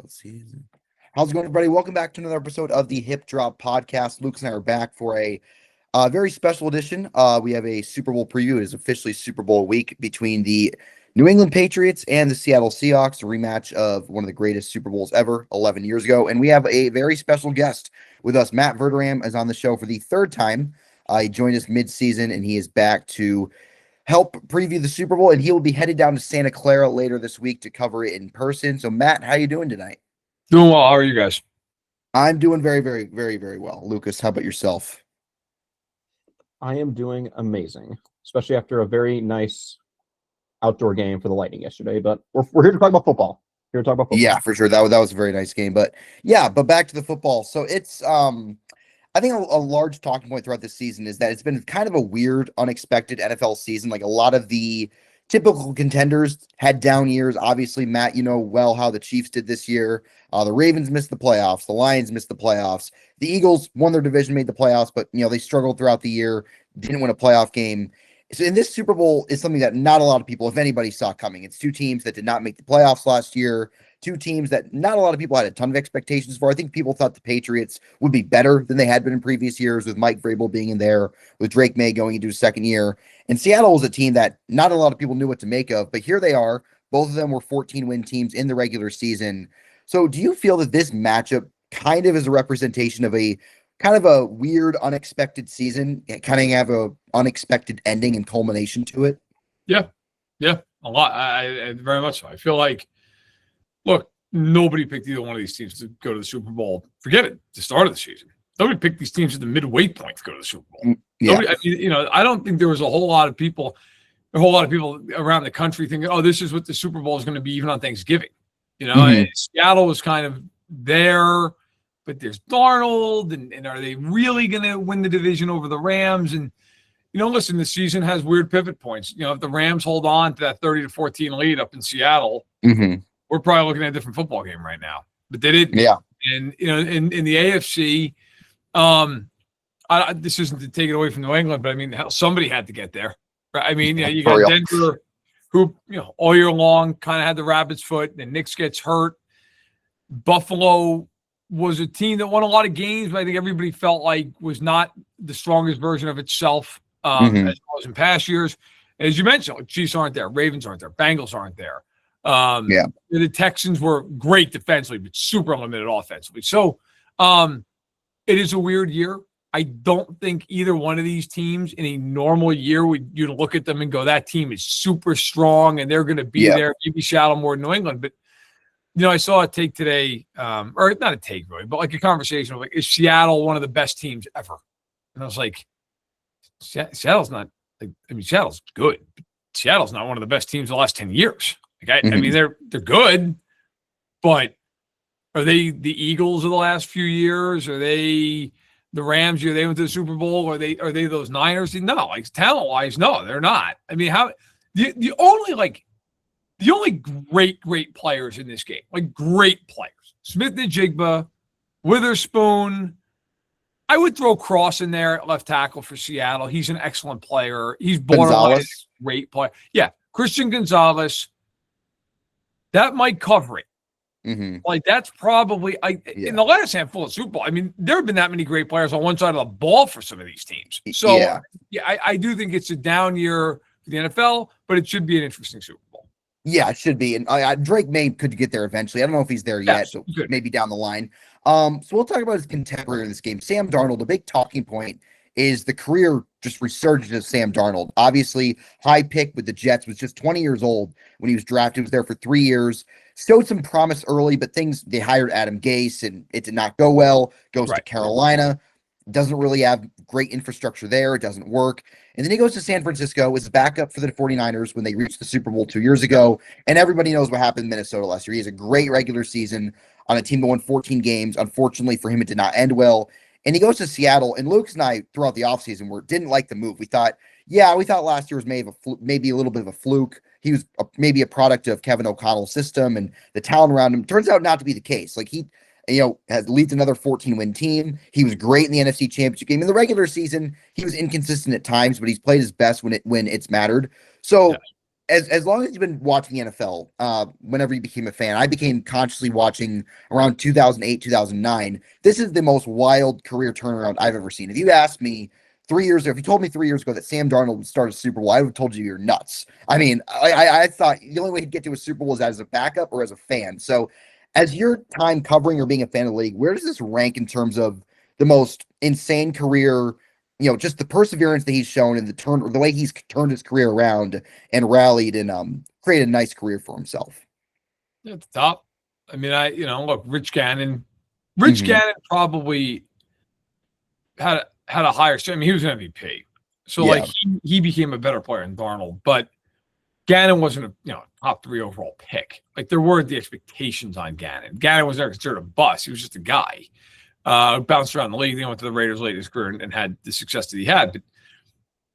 Postseason. How's it going, everybody? Welcome back to another episode of the Hip Drop Podcast. Lucas and I are back for a very special edition. We have a Super Bowl preview. It is officially Super Bowl week between the New England Patriots and the Seattle Seahawks, a rematch of one of the greatest Super Bowls ever, 11 years ago. And we have a very special guest with us. Matt Verderame is on the show for the third time. He joined us mid-season, and he is back to help preview the Super Bowl, and he will be headed down to Santa Clara later this week to cover it in person. So, Matt, how you doing tonight? Doing well. How are you guys? I'm doing very, very, very, very well. Lucas, how about yourself? I am doing amazing, especially after a very nice outdoor game for the Lightning yesterday. But we're here to talk about football. Here to talk about football. Yeah, for sure. That was a very nice game. But back to the football. So it's I think a large talking point throughout this season is that it's been kind of a weird, unexpected NFL season. Like a lot of the typical contenders had down years. Obviously, Matt, you know well how the Chiefs did this year. The Ravens missed the playoffs. The Lions missed the playoffs. The Eagles won their division, made the playoffs, but they struggled throughout the year, didn't win a playoff game. So in this Super Bowl is something that not a lot of people, if anybody, saw coming. It's two teams that did not make the playoffs last year. Two teams that not a lot of people had a ton of expectations for. I think people thought the Patriots would be better than they had been in previous years, with Mike Vrabel being in there, with Drake May going into his second year. And Seattle was a team that not a lot of people knew what to make of, but here they are. Both of them were 14-win teams in the regular season. So do you feel that this matchup kind of is a representation of a kind of a weird, unexpected season, kind of have a unexpected ending and culmination to it? Yeah, a lot. I very much so. I feel like, look, nobody picked either one of these teams to go to the Super Bowl. Forget it, the start of the season. Nobody picked these teams at the midway point to go to the Super Bowl. Yeah. I don't think there was a whole lot of people around the country thinking, oh, this is what the Super Bowl is going to be, even on Thanksgiving. And Seattle was kind of there, but there's Darnold, and are they really going to win the division over the Rams? And, listen, the season has weird pivot points. If the Rams hold on to that 30-14 lead up in Seattle, we're probably looking at a different football game right now. But they didn't. Yeah. And, in the AFC, this isn't to take it away from New England, but, hell, somebody had to get there. Right? You got Denver, who, all year long kind of had the rabbit's foot, and Knicks gets hurt. Buffalo was a team that won a lot of games, but I think everybody felt like was not the strongest version of itself as well as in past years. As you mentioned, Chiefs aren't there, Ravens aren't there, Bengals aren't there. The Texans were great defensively, but super limited offensively. So it is a weird year. I don't think either one of these teams in a normal year you'd look at them and go, that team is super strong and they're going to be there, maybe shadow more than New England. But, I saw a take today, or not a take really, but like a conversation of is Seattle one of the best teams ever? And I was like, Seattle's not, Seattle's good. But Seattle's not one of the best teams in the last 10 years. They're good, but are they the Eagles of the last few years? Are they the Rams? They went to the Super Bowl? Are they those Niners? No, talent-wise, no, they're not. How the only great players in this game, great players, Smith-Njigba, Witherspoon. I would throw Cross in there at left tackle for Seattle. He's an excellent player. He's borderline great player. Yeah, Christian Gonzalez. That might cover it. That's probably in the last handful of Super Bowl. There have been that many great players on one side of the ball for some of these teams. So I do think it's a down year for the NFL, but it should be an interesting Super Bowl. Yeah, it should be. And Drake May could get there eventually. I don't know if he's there yet, so maybe down the line. So we'll talk about his contemporary in this game. Sam Darnold, a big talking point is the career just resurgence of Sam Darnold. Obviously, high pick with the Jets, was just 20 years old when he was drafted. He was there for 3 years. Showed some promise early, but they hired Adam Gase, and it did not go well. Goes to Carolina. Doesn't really have great infrastructure there. It doesn't work. And then he goes to San Francisco as a backup for the 49ers when they reached the Super Bowl 2 years ago. And everybody knows what happened in Minnesota last year. He has a great regular season on a team that won 14 games. Unfortunately for him, it did not end well. And he goes to Seattle. And Lucas and I, throughout the offseason, didn't like the move. We thought last year was maybe a little bit of a fluke. He was maybe a product of Kevin O'Connell's system and the talent around him. Turns out not to be the case. He leads another 14-win team. He was great in the NFC Championship game. In the regular season, he was inconsistent at times, but he's played his best when it's mattered. So as long as you've been watching the NFL, whenever you became a fan, I became consciously watching around 2008, 2009. This is the most wild career turnaround I've ever seen. If you asked me 3 years ago, if you told me 3 years ago that Sam Darnold would start a Super Bowl, I would have told you you're nuts. I mean, I thought the only way he'd get to a Super Bowl is as a backup or as a fan. So, as your time covering or being a fan of the league, where does this rank in terms of the most insane career? Just the perseverance that he's shown and the way he's turned his career around and rallied and created a nice career for himself. At the top. I mean, look, Rich Gannon probably had a higher. I mean, he was an MVP, so he became a better player than Darnold. But Gannon wasn't a top 3 overall pick. Like, there weren't the expectations on Gannon. Gannon was never considered a bust. He was just a guy. Bounced around the league. Then went to the Raiders late in his career and had the success that he had. But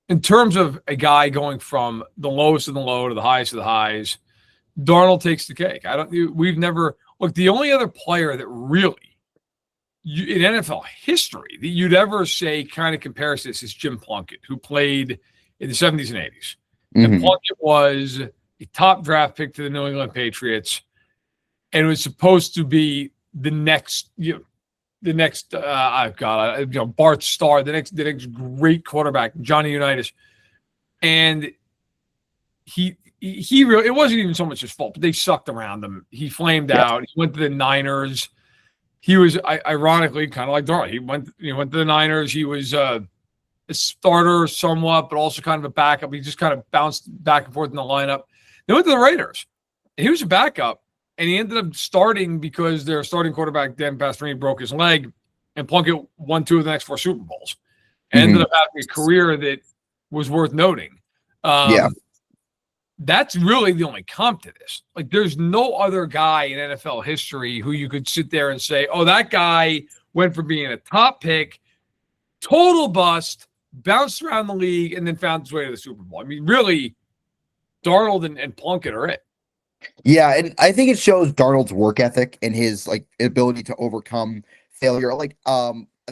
in terms of a guy going from the lowest of the low to the highest of the highs, Darnold takes the cake. We've never look. The only other player that really in NFL history that you'd ever say kind of compares this is Jim Plunkett, who played in the 70s and 80s. And Plunkett was a top draft pick to the New England Patriots, and was supposed to be the next, Bart Starr, the next great quarterback, Johnny Unitas. And he really, it wasn't even so much his fault, but they sucked around him. He flamed out. He went to the Niners. He was ironically kind of like Darnold. He went to the Niners. He was a starter somewhat, but also kind of a backup. He just kind of bounced back and forth in the lineup. They went to the Raiders. He was a backup, and he ended up starting because their starting quarterback, Dan Pastorini, broke his leg, and Plunkett won 2 of the next 4 Super Bowls. And ended up having a career that was worth noting. That's really the only comp to this. Like, there's no other guy in NFL history who you could sit there and say, oh, that guy went from being a top pick, total bust, bounced around the league, and then found his way to the Super Bowl. I mean, really, Darnold and Plunkett are it. Yeah, and I think it shows Darnold's work ethic and his ability to overcome failure.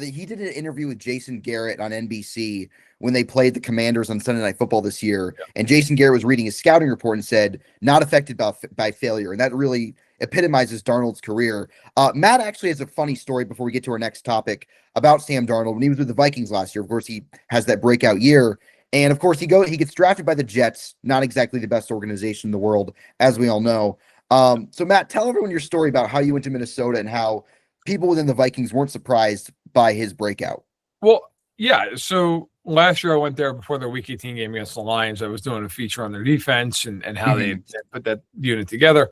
He did an interview with Jason Garrett on NBC when they played the Commanders on Sunday Night Football this year, and Jason Garrett was reading his scouting report and said, "Not affected by failure," and that really epitomizes Darnold's career. Matt actually has a funny story before we get to our next topic about Sam Darnold. When he was with the Vikings last year, of course, he has that breakout year. And of course, he gets drafted by the Jets, not exactly the best organization in the world, as we all know. So Matt, tell everyone your story about how you went to Minnesota and how people within the Vikings weren't surprised by his breakout. Well, yeah. So last year I went there before their Week 18 game against the Lions. I was doing a feature on their defense and how they put that unit together.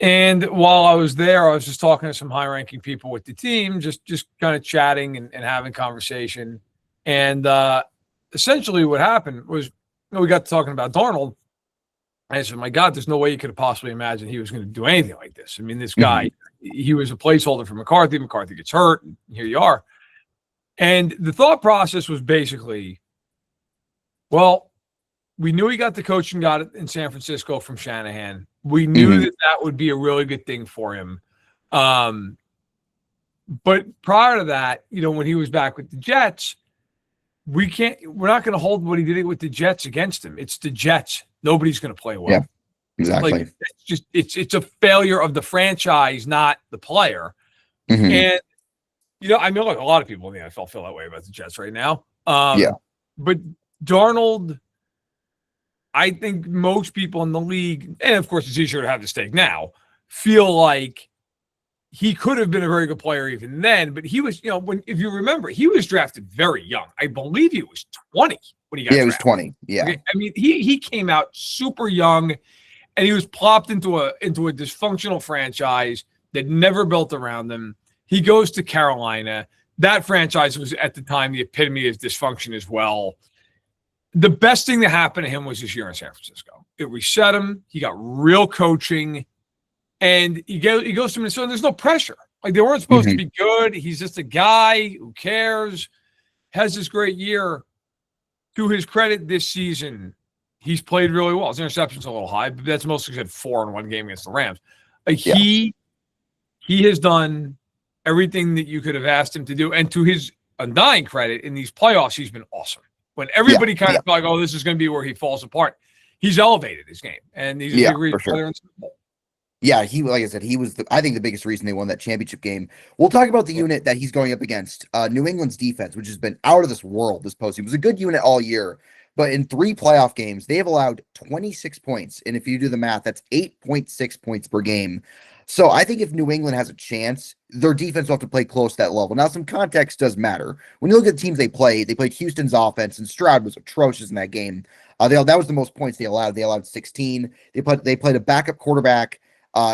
And while I was there, I was just talking to some high-ranking people with the team, just kind of chatting and having conversation. And essentially what happened was we got to talking about Darnold. And I said, my God, there's no way you could have possibly imagined he was going to do anything like this. I mean, this guy, he was a placeholder for McCarthy. McCarthy gets hurt, and here you are. And the thought process was basically, well, we knew he got the coaching job in San Francisco from Shanahan. We knew that would be a really good thing for him. But prior to that, when he was back with the Jets, we're not going to hold what he did with the Jets against him. It's the Jets. Nobody's going to play well. Yeah, exactly. It's a failure of the franchise, not the player. And, I mean, look, a lot of people in the NFL feel that way about the Jets right now. But Darnold, I think most people in the league, and of course it's easier to have the stake now, feel like he could have been a very good player even then, but he was, if you remember, he was drafted very young. I believe he was 20 when he got drafted. He was 20. Yeah. Okay? I mean, he came out super young, and he was plopped into a dysfunctional franchise that never built around him. He goes to Carolina. That franchise was at the time the epitome of dysfunction as well. The best thing that happened to him was his year in San Francisco. It reset him. He got real coaching. And he goes to Minnesota, and there's no pressure. Like, they weren't supposed to be good. He's just a guy who cares, has this great year. To his credit this season, he's played really well. His interception's a little high, but that's mostly because he had 4 in one game against the Rams. He has done everything that you could have asked him to do. And to his undying credit, in these playoffs, he's been awesome. When everybody kind of felt like, oh, this is going to be where he falls apart, he's elevated his game, and he's a big reason for sure. why they're in Super Bowl. Yeah, like I said, he was, I think, the biggest reason they won that championship game. We'll talk about the unit that he's going up against. New England's defense, which has been out of this world this postseason. It was a good unit all year, but in 3 playoff games, they have allowed 26 points. And if you do the math, that's 8.6 points per game. So I think if New England has a chance, their defense will have to play close to that level. Now, some context does matter. When you look at the teams they played Houston's offense, and Stroud was atrocious in that game. That was the most points they allowed. They allowed 16. They played a backup quarterback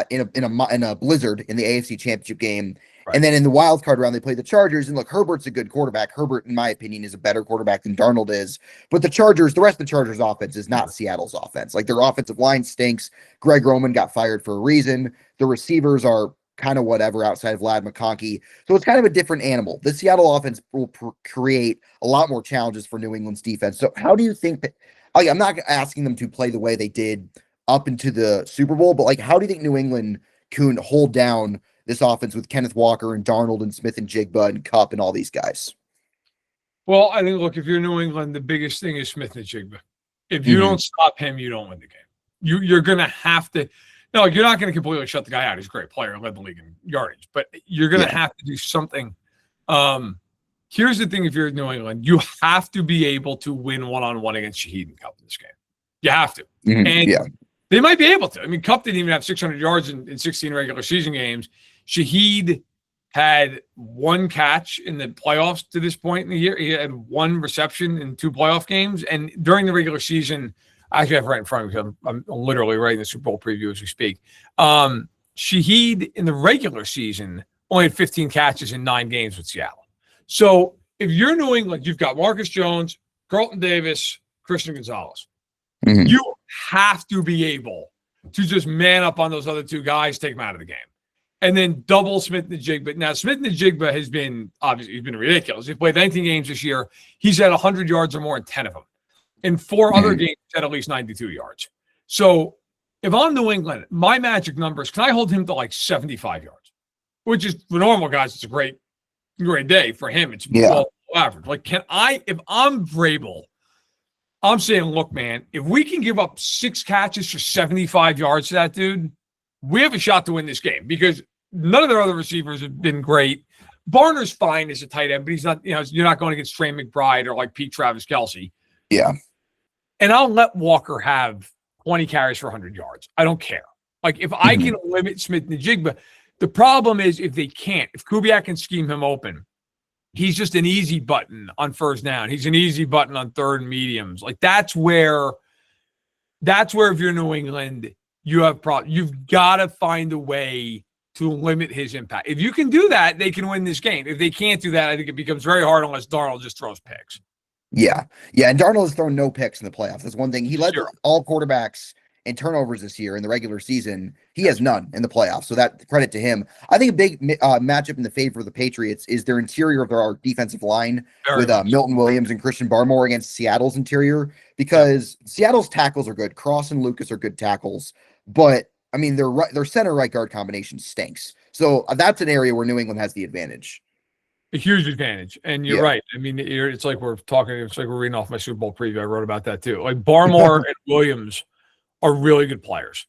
in a blizzard in the AFC Championship game. Right. And then in the wild card round, they played the Chargers. And look, Herbert's a good quarterback. Herbert, in my opinion, is a better quarterback than Darnold is. But the rest of the Chargers offense is not Seattle's offense. Like, their offensive line stinks. Greg Roman got fired for a reason. The receivers are kind of whatever outside of Vlad McConkey. So it's kind of a different animal. The Seattle offense will create a lot more challenges for New England's defense. So how do you think that, I'm not asking them to play the way they did up into the Super Bowl, but like, how do you think New England can hold down this offense with Kenneth Walker and Darnold and Smith and Jigba and Kupp and all these guys? Well, I think, look, if you're New England, the biggest thing is Smith and Jigba. If you don't stop him, you don't win the game. You're going to have to. No, you're not going to completely shut the guy out. He's a great player, led the league in yardage, but you're going to have to do something. Here's the thing: if you're New England, you have to be able to win one-on-one against Shaheed and Kupp in this game. You have to, and they might be able to. I mean, Kupp didn't even have 600 yards in 16 regular season games. Shaheed had 1 catch in the playoffs to this point in the year. He had 1 reception in 2 playoff games, and during the regular season. Actually, I have right in front of me. I'm literally writing the Super Bowl preview as we speak. Shaheed in the regular season only had 15 catches in 9 games with Seattle. So if you're New England, you've got Marcus Jones, Carlton Davis, Christian Gonzalez. You have to be able to just man up on those other 2 guys, take them out of the game. And then double Smith and Jigba. Now, Smith and Jigba has been, obviously, he's been ridiculous. He's played 19 games this year. He's had 100 yards or more in 10 of them. In 4 other games, at least 92 yards. So if I'm New England, my magic numbers, can I hold him to like 75 yards? Which is, for normal guys, it's a great day. For him, it's well average. Like, if I'm Vrabel, I'm saying, look, man, if we can give up 6 catches for 75 yards to that dude, we have a shot to win this game, because none of their other receivers have been great. Barner's fine as a tight end, but he's not, you're not going against Trey McBride or like Pete Travis Kelce. Yeah. And I'll let Walker have 20 carries for 100 yards. I don't care. Like, if I can limit Smith and Jigba, the problem is if they can't, if Kubiak can scheme him open, he's just an easy button on first down. He's an easy button on third and mediums. Like, that's where if you're New England, you have problems. You've got to find a way to limit his impact. If you can do that, they can win this game. If they can't do that, I think it becomes very hard unless Darnold just throws picks. Yeah. And Darnold has thrown no picks in the playoffs. That's one thing. He led all quarterbacks in turnovers this year in the regular season. He has none in the playoffs, so that credit to him. I think a big matchup in the favor of the Patriots is their interior of their defensive line with Milton Williams and Christian Barmore against Seattle's interior, because Seattle's tackles are good. Cross and Lucas are good tackles, but I mean, their center right guard combination stinks. So that's an area where New England has the advantage. A huge advantage. And you're right. I mean, it's like we're reading off my Super Bowl preview. I wrote about that too. Like, Barmore and Williams are really good players.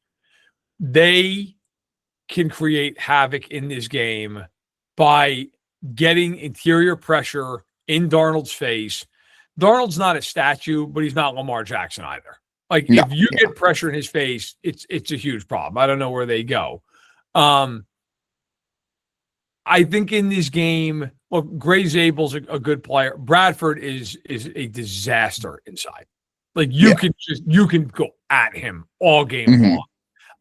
They can create havoc in this game by getting interior pressure in Darnold's face. Darnold's not a statue, but he's not Lamar Jackson either. Like, if you get pressure in his face, it's a huge problem. I don't know where they go. I think in this game, look, Gray Zabel's a good player. Bradford is a disaster inside. Like, you can go at him all game long.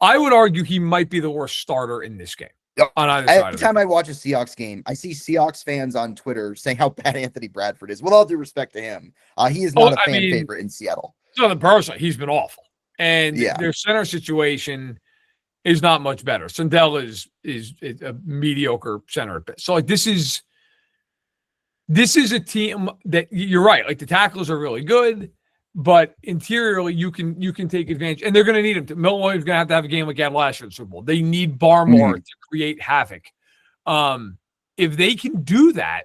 I would argue he might be the worst starter in this game. On either side. Every time I watch a Seahawks game, I see Seahawks fans on Twitter saying how bad Anthony Bradford is. With all due respect to him, he is not a fan favorite in Seattle. So the person, he's been awful, and their center situation is not much better. Sundell is a mediocre center. So, like, this is a team that, you're right. Like, the tackles are really good, but interiorly you can take advantage, and they're going to need him. Milton Williams is going to have a game like he had last year in the Super Bowl. They need Barmore to create havoc. If they can do that,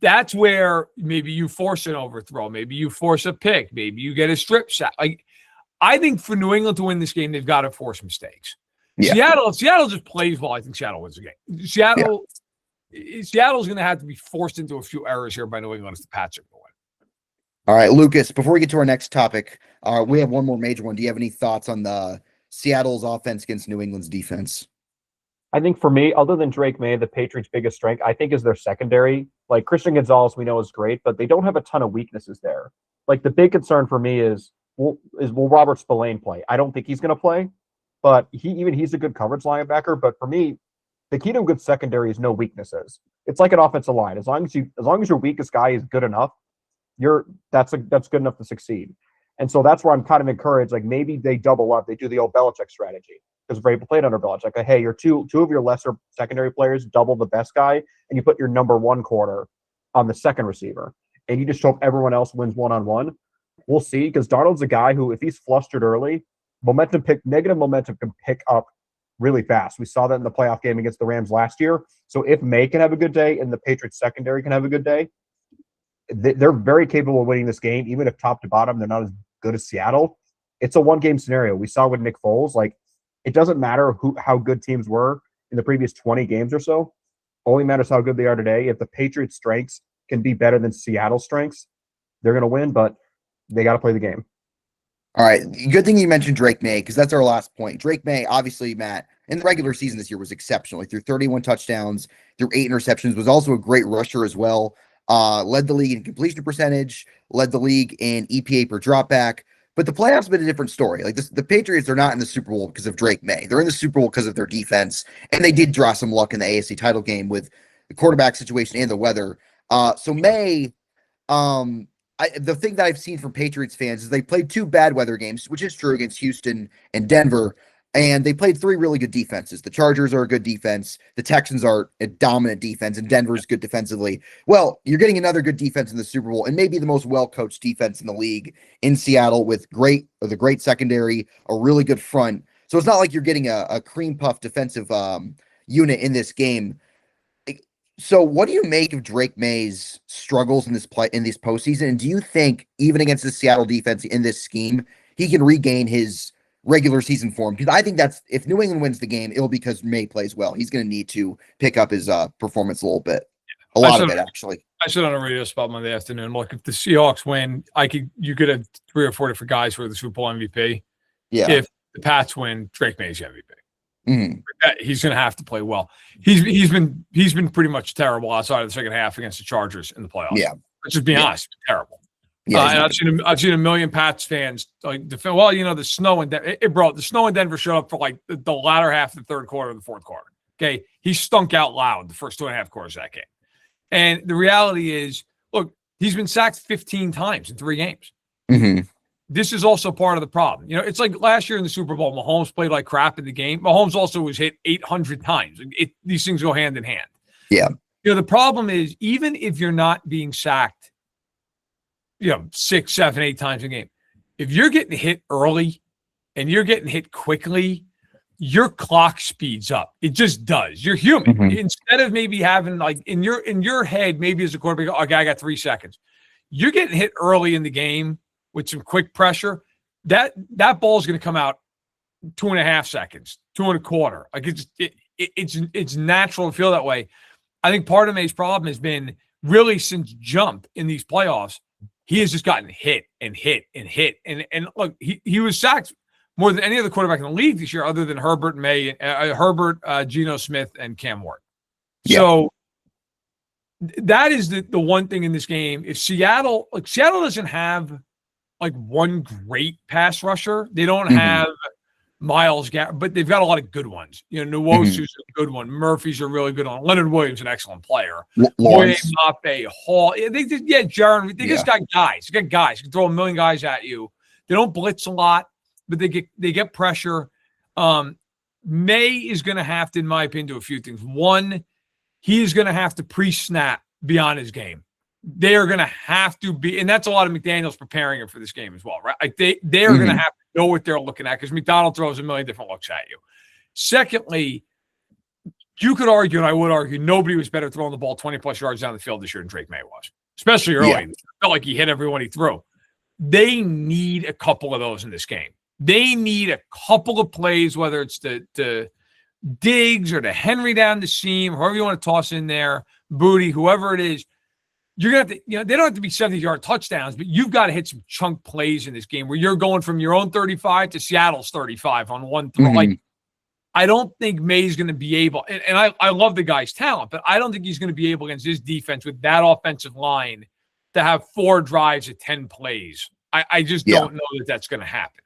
that's where maybe you force an overthrow, maybe you force a pick, maybe you get a strip sack. Like, I think for New England to win this game, they've got to force mistakes. Yeah. Seattle just plays well. I think Seattle wins the game. Seattle's going to have to be forced into a few errors here by New England if the Pats are going to win. All right, Lucas, before we get to our next topic, we have one more major one. Do you have any thoughts on the Seattle's offense against New England's defense? I think for me, other than Drake May, the Patriots' biggest strength, I think, is their secondary. Like Christian Gonzalez, we know is great, but they don't have a ton of weaknesses there. Like the big concern for me is will Robert Spillane play? I don't think he's going to play, but he's a good coverage linebacker. But for me, the key to a good secondary is no weaknesses. It's like an offensive line. As long as your weakest guy is good enough, that's good enough to succeed. And so that's where I'm kind of encouraged. Like maybe they double up. They do the old Belichick strategy because Vrabel played under Belichick. Like, hey, your two of your lesser secondary players double the best guy, and you put your number one corner on the second receiver, and you just hope everyone else wins one-on-one. We'll see, because Darnold's a guy who, if he's flustered early, negative momentum can pick up really fast. We saw that in the playoff game against the Rams last year. So if May can have a good day and the Patriots secondary can have a good day, they're very capable of winning this game, even if top to bottom they're not as good as Seattle. It's a one-game scenario. We saw with Nick Foles, like it doesn't matter how good teams were in the previous 20 games or so. Only matters how good they are today. If the Patriots' strengths can be better than Seattle's strengths, they're going to win, but they got to play the game. All right. Good thing you mentioned Drake May, because that's our last point. Drake May, obviously, Matt, in the regular season this year was exceptional. He threw 31 touchdowns, threw 8 interceptions, was also a great rusher as well. Led the league in completion percentage, led the league in EPA per dropback. But the playoffs have been a different story. Like the Patriots are not in the Super Bowl because of Drake May. They're in the Super Bowl because of their defense, and they did draw some luck in the AFC title game with the quarterback situation and the weather. So May, the thing that I've seen from Patriots fans is they played 2 bad weather games, which is true, against Houston and Denver. And they played 3 really good defenses. The Chargers are a good defense. The Texans are a dominant defense, and Denver's good defensively. Well, you're getting another good defense in the Super Bowl, and maybe the most well-coached defense in the league in Seattle with the great secondary, a really good front. So it's not like you're getting a cream puff defensive unit in this game. So what do you make of Drake May's struggles in this postseason? And do you think even against the Seattle defense in this scheme, he can regain his regular season form? Because I think that's, if New England wins the game, it'll be because May plays well. He's going to need to pick up his performance a little bit. A lot of it, actually. I said on a radio spot Monday afternoon, look, if the Seahawks win, you could have 3 or 4 different guys who are the Super Bowl MVP. Yeah. If the Pats win, Drake May's MVP. Mm-hmm. He's going to have to play well. He's been pretty much terrible outside of the second half against the Chargers in the playoffs. Yeah. Let's just be honest, terrible. Yeah, and I've seen a million Pats fans like defend. Well, the snow in the snow in Denver showed up for like the latter half of the third quarter of the fourth quarter. Okay, he stunk out loud the first 2.5 quarters of that game. And the reality is, look, he's been sacked 15 times in 3 games. Mm-hmm. This is also part of the problem. It's like last year in the Super Bowl, Mahomes played like crap in the game. Mahomes also was hit 800 times. These things go hand in hand. Yeah. The problem is, even if you're not being sacked, 6, 7, 8 times a game, if you're getting hit early and you're getting hit quickly, your clock speeds up. It just does. You're human. Mm-hmm. Instead of maybe having like in your head, maybe as a quarterback, okay, I got 3 seconds. You're getting hit early in the game with some quick pressure. That ball is going to come out 2.5 seconds, 2.25. Like it's natural to feel that way. I think part of May's problem has been really since jump in these playoffs, he has just gotten hit and hit and hit. And look, he was sacked more than any other quarterback in the league this year, other than Herbert, Geno Smith, and Cam Ward. Yeah. So that is the one thing in this game. If Seattle doesn't have like one great pass rusher, they don't have Myles Garrett, but they've got a lot of good ones. Nwosu's a good one. Murphy's a really good one. Leonard Williams, an excellent player. Mape, Hall. Jaron. They just got guys. They got guys. You can throw a million guys at you. They don't blitz a lot, but they get pressure. May is going to have to, in my opinion, do a few things. One, he is going to have to pre-snap beyond his game. They are going to have to be, and that's a lot of McDaniels preparing him for this game as well, right? Like they are going to have to know what they're looking at because McDonald throws a million different looks at you. Secondly, you could argue, and I would argue, nobody was better throwing the ball 20-plus yards down the field this year than Drake May was, especially early. Yeah. It felt like he hit everyone he threw. They need a couple of those in this game. They need a couple of plays, whether it's the Diggs or the Henry down the seam, whoever you want to toss in there, Booty, whoever it is. You're going to have to, they don't have to be 70-yard touchdowns, but you've got to hit some chunk plays in this game where you're going from your own 35 to Seattle's 35 on one throw. Mm-hmm. Like, I don't think May's going to be able, and I love the guy's talent, but I don't think he's going to be able against his defense with that offensive line to have 4 drives of 10 plays. I just don't know that that's going to happen.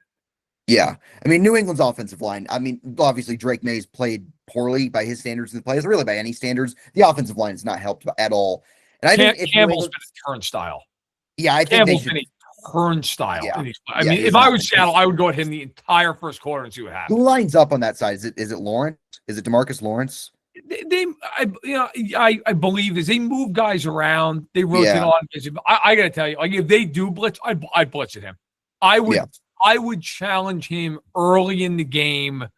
Yeah. I mean, New England's offensive line, I mean, obviously Drake May's played poorly by his standards in the plays, really by any standards. The offensive line has not helped at all. And I think if Campbell's been a turnstile. Yeah, I think Campbell's been a turnstile. Yeah. I mean, if I was Seattle, I would go at him the entire first quarter and see what happens. Who lines up on that side? Is it Lawrence? Is it DeMarcus Lawrence? I believe as they move guys around, they rotate on. I got to tell you, like if they do blitz, I'd blitz at him. I would challenge him early in the game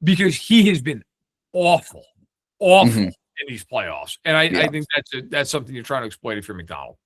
because he has been awful in these playoffs, and I think that's something you're trying to exploit if you're McDonald.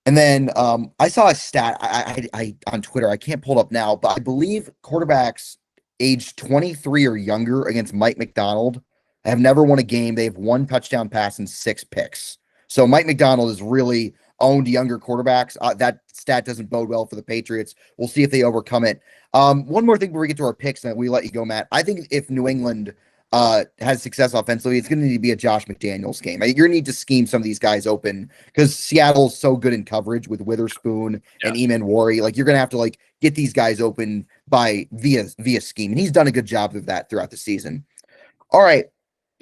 And then I saw a stat I on Twitter. I can't pull it up now, but I believe quarterbacks age 23 or younger against Mike McDonald have never won a game. They have 1 touchdown pass and 6 picks. So Mike McDonald has really owned younger quarterbacks. That stat doesn't bode well for the Patriots. We'll see if they overcome it. One more thing before we get to our picks, and we let you go, Matt. I think if New England has success offensively, it's going to need to be a Josh McDaniels game. You're going to need to scheme some of these guys open because Seattle's so good in coverage with Witherspoon and Eamon Wari. Like you're going to have to get these guys open via scheme, and he's done a good job of that throughout the season. All right,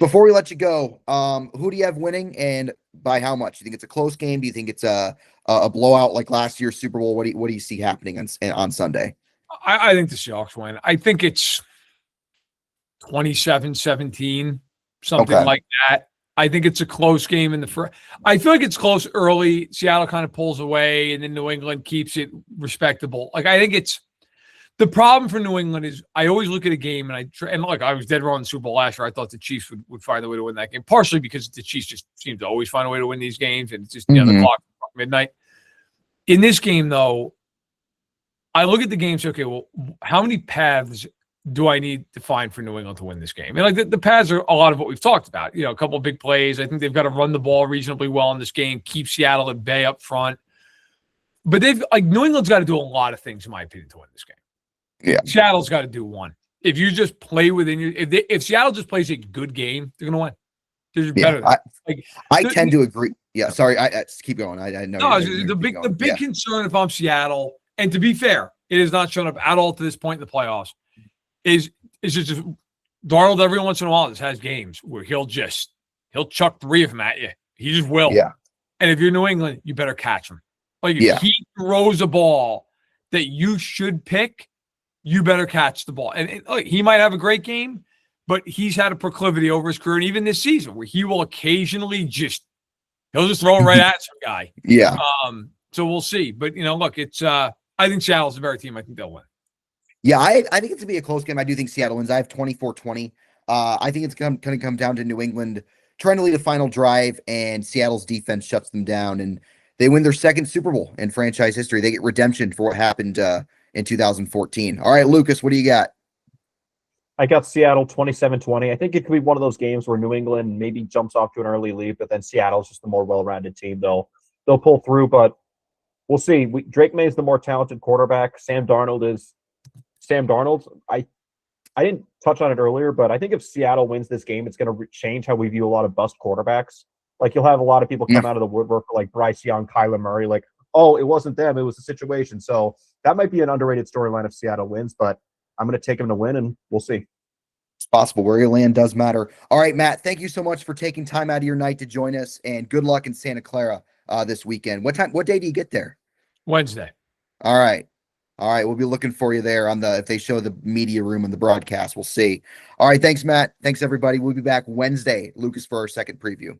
before we let you go, who do you have winning and by how much? Do you think it's a close game? Do you think it's a blowout like last year's Super Bowl? What do you see happening on Sunday? I think the Seahawks win. I think it's 27-17, something like that. I think it's a close game in the first. I feel like it's close early. Seattle kind of pulls away, and then New England keeps it respectable. Like I think it's the problem for New England is I always look at a game and look, I was dead wrong in the Super Bowl last year. I thought the Chiefs would find a way to win that game, partially because the Chiefs just seem to always find a way to win these games, and it's just the clock midnight. In this game, though, I look at the game and say, okay, well, how many paths do I need to find for New England to win this game? And the paths are a lot of what we've talked about. A couple of big plays. I think they've got to run the ball reasonably well in this game, keep Seattle at bay up front. But New England's got to do a lot of things, in my opinion, to win this game. Yeah, Seattle's got to do one. If you just play within your, if Seattle just plays a good game, they're going to win. They're just better. I tend to agree. Yeah, sorry. I keep going. I know. No, the big concern if I'm Seattle, and to be fair, it has not shown up at all to this point in the playoffs. Is just Darnold every once in a while just has games where he'll chuck 3 of them at you. He just will. Yeah. And if you're New England, you better catch him. If he throws a ball that you should pick, you better catch the ball. And he might have a great game, but he's had a proclivity over his career, and even this season, where he will occasionally he'll just throw it right at some guy. Yeah. So we'll see. But look, it's I think Seattle's a better team. I think they'll win. Yeah, I think it's going to be a close game. I do think Seattle wins. I have 24-20. I think it's going to come down to New England trying to lead a final drive, and Seattle's defense shuts them down, and they win their second Super Bowl in franchise history. They get redemption for what happened in 2014. All right, Lucas, what do you got? I got Seattle 27-20. I think it could be one of those games where New England maybe jumps off to an early lead, but then Seattle's just the more well-rounded team. They'll pull through, but we'll see. Drake May is the more talented quarterback. Sam Darnold. I didn't touch on it earlier, but I think if Seattle wins this game, it's going to change how we view a lot of bust quarterbacks. Like you'll have a lot of people come out of the woodwork like Bryce Young, Kyler Murray, like, oh, it wasn't them, it was a situation. So that might be an underrated storyline if Seattle wins, but I'm going to take them to win, and we'll see. It's possible. Where you land does matter. All right, Matt, thank you so much for taking time out of your night to join us, and good luck in Santa Clara this weekend. What day do you get there? Wednesday. All right. We'll be looking for you there if they show the media room and the broadcast. We'll see. All right. Thanks, Matt. Thanks, everybody. We'll be back Wednesday, Lucas, for our second preview.